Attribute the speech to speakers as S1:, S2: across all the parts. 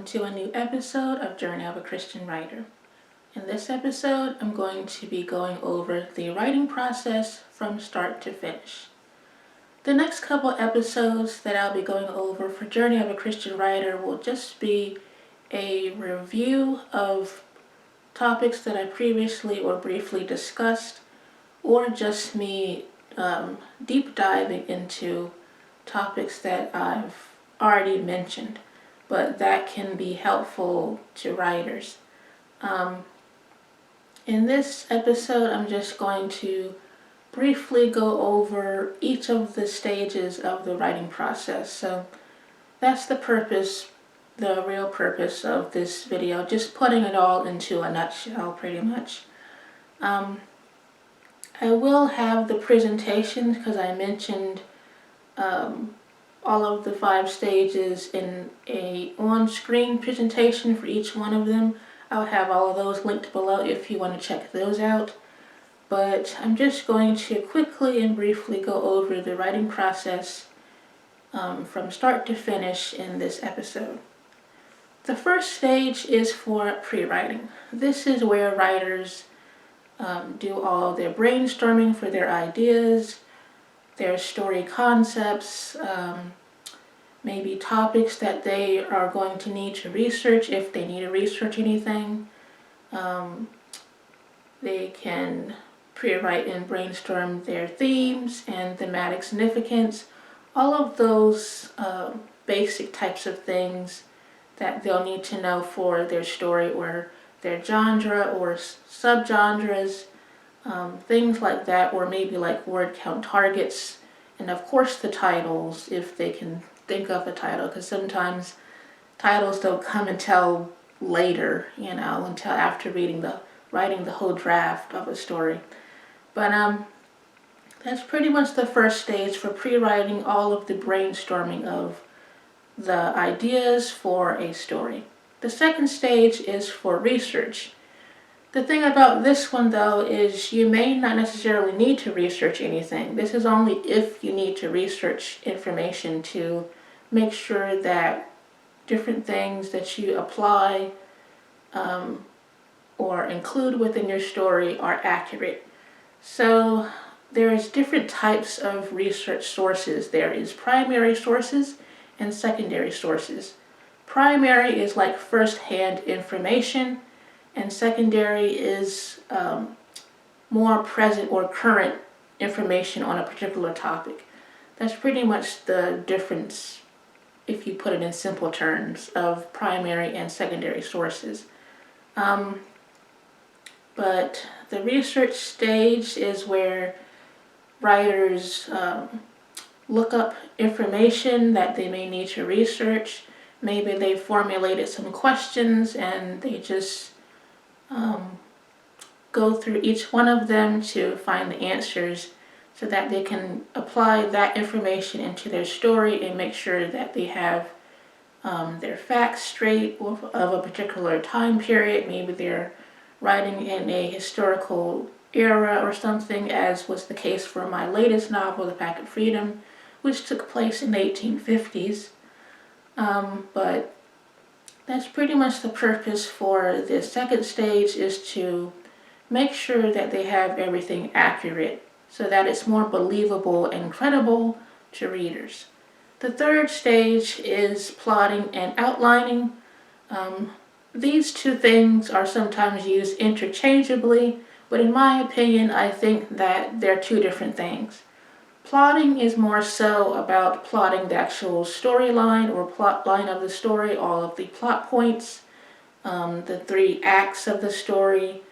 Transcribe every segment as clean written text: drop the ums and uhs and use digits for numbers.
S1: welcome to a new episode of Journey of a Christian Writer. In this episode, I'm going to be going over the writing process from start to finish. The next couple episodes that I'll be going over for Journey of a Christian Writer will just be a review of topics that I previously or briefly discussed, or just me deep diving into topics that I've already mentioned, but that can be helpful to writers. In this episode, I'm just going to briefly go over each of the stages of the writing process. So that's the purpose, the real purpose of this video, just putting it all into a nutshell pretty much. I will have the presentations because I mentioned all of the 5 stages in a on-screen presentation for each one of them. I'll have all of those linked below if you want to check those out. But I'm just going to quickly and briefly go over the writing process from start to finish in this episode. The first stage is for pre-writing. This is where writers do all their brainstorming for their ideas, their story concepts, maybe topics that they are going to need to research if they need to research anything. They can pre-write and brainstorm their themes and thematic significance, all of those basic types of things that they'll need to know for their story or their genre or subgenres. Things like that, or maybe like word count targets, and of course the titles, if they can think of a title, because sometimes titles don't come until later, until after writing the whole draft of a story. But that's pretty much the first stage for pre-writing, all of the brainstorming of the ideas for a story. The second stage is for research. The thing about this one, though, is you may not necessarily need to research anything. This is only if you need to research information to make sure that different things that you apply or include within your story are accurate. So there's different types of research sources. There is primary sources and secondary sources. Primary is like first-hand information, and secondary is more present or current information on a particular topic. That's pretty much the difference, if you put it in simple terms, of primary and secondary sources. But the research stage is where writers look up information that they may need to research. Maybe they formulated some questions and they just go through each one of them to find the answers so that they can apply that information into their story and make sure that they have their facts straight of a particular time period. Maybe they're writing in a historical era or something, as was the case for my latest novel, The Pact of Freedom, which took place in the 1850s. But that's pretty much the purpose for the second stage, is to make sure that they have everything accurate so that it's more believable and credible to readers. The third stage is plotting and outlining. These two things are sometimes used interchangeably, but in my opinion, I think that they're two different things. Plotting is more so about plotting the actual storyline or plot line of the story, all of the plot points, the 3 acts of the story,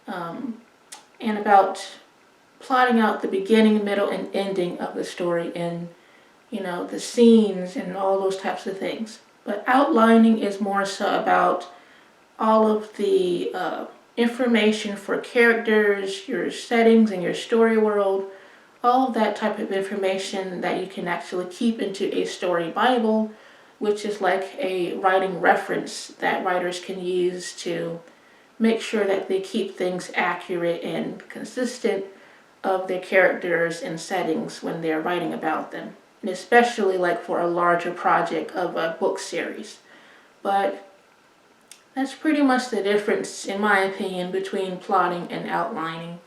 S1: and about plotting out the beginning, middle, and ending of the story, and the scenes and all those types of things. But outlining is more so about all of the information for characters, your settings, and your story world, all of that type of information that you can actually keep into a story Bible, which is like a writing reference that writers can use to make sure that they keep things accurate and consistent of their characters and settings when they're writing about them, and especially like for a larger project of a book series. But That's pretty much the difference, in my opinion, between plotting and outlining.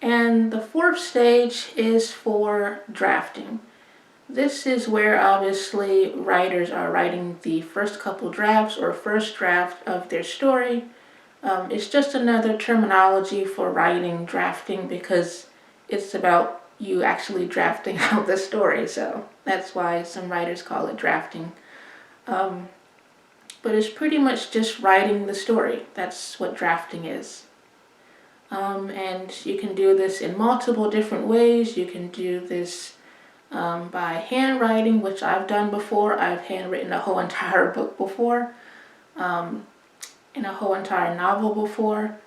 S1: And the fourth stage is for drafting. This is where obviously writers are writing the first couple drafts or first draft of their story. It's just another terminology for writing drafting because it's about you actually drafting out the story, so that's why some writers call it drafting. But it's pretty much just writing the story. That's what drafting is. And you can do this in multiple different ways. You can do this by handwriting, which I've done before. I've handwritten a whole entire book before, and a whole entire novel before.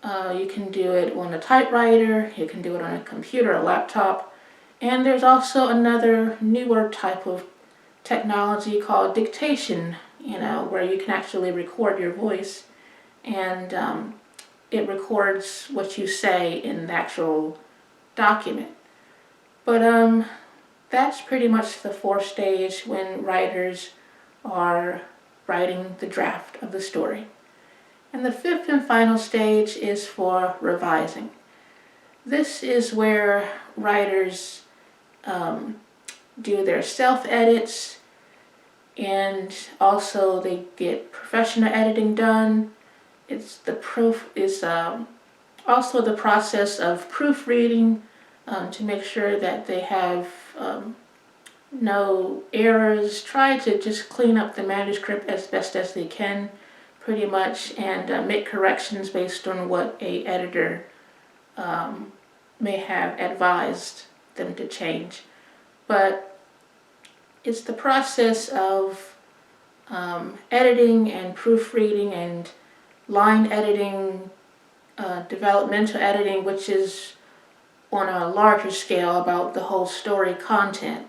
S1: You can do it on a typewriter, you can do it on a computer, a laptop, and there's also another newer type of technology called dictation, where you can actually record your voice, and it records what you say in the actual document. But that's pretty much the fourth stage when writers are writing the draft of the story. And the fifth and final stage is for revising. This is where writers do their self-edits, and also they get professional editing done. It's also the process of proofreading to make sure that they have no errors. Try to just clean up the manuscript as best as they can, pretty much, and make corrections based on what a editor may have advised them to change. But it's the process of editing and proofreading and line editing, developmental editing, which is on a larger scale about the whole story content.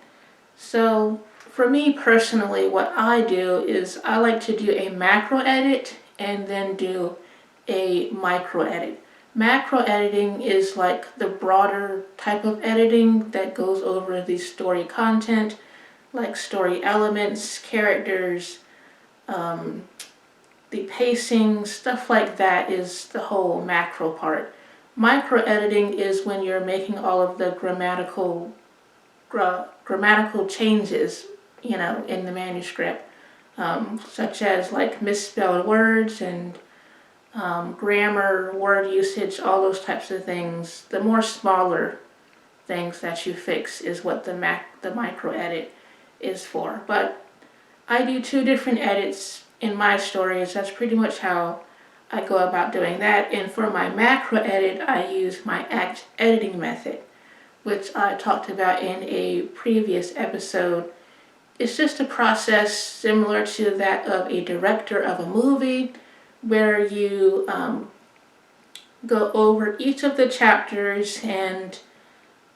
S1: So for me personally, what I do is I like to do a macro edit and then do a micro edit. Macro editing is like the broader type of editing that goes over the story content, like story elements, characters, the pacing, stuff like that is the whole macro part. Micro editing is when you're making all of the grammatical changes, in the manuscript, such as like misspelled words and grammar, word usage, all those types of things. The more smaller things that you fix is what the micro edit is for. But I do 2 different edits in my stories. That's pretty much how I go about doing that. And for my macro edit, I use my act editing method, which I talked about in a previous episode. It's just a process similar to that of a director of a movie, where you go over each of the chapters and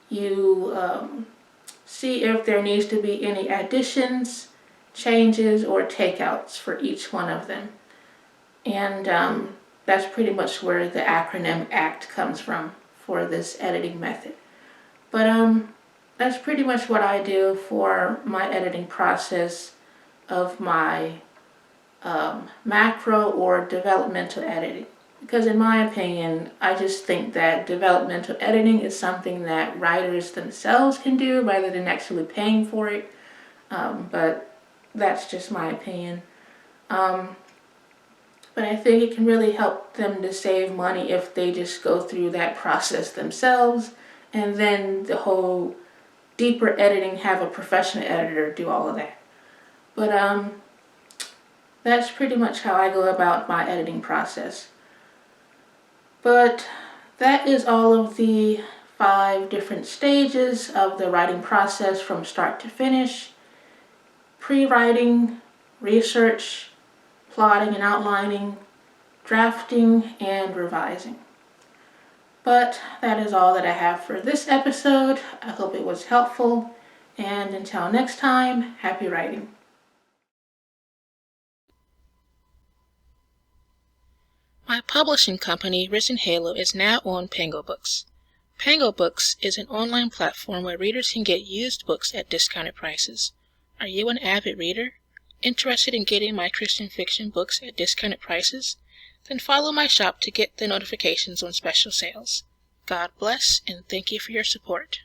S1: you see if there needs to be any additions, changes, or takeouts for each one of them. And that's pretty much where the acronym ACT comes from for this editing method. But that's pretty much what I do for my editing process of my macro or developmental editing. Because in my opinion, I just think that developmental editing is something that writers themselves can do rather than actually paying for it. But that's just my opinion. But I think it can really help them to save money if they just go through that process themselves, and then the whole deeper editing, have a professional editor do all of that. But that's pretty much how I go about my editing process. But that is all of the 5 different stages of the writing process from start to finish: pre-writing, research, plotting and outlining, drafting, and revising. But that is all that I have for this episode. I hope it was helpful, and until next time, happy writing. My publishing company, Risen Halo, is now on Pango Books. Pango Books is an online platform where readers can get used books at discounted prices. Are you an avid reader? Interested in getting my Christian fiction books at discounted prices? Then follow my shop to get the notifications on special sales. God bless, and thank you for your support.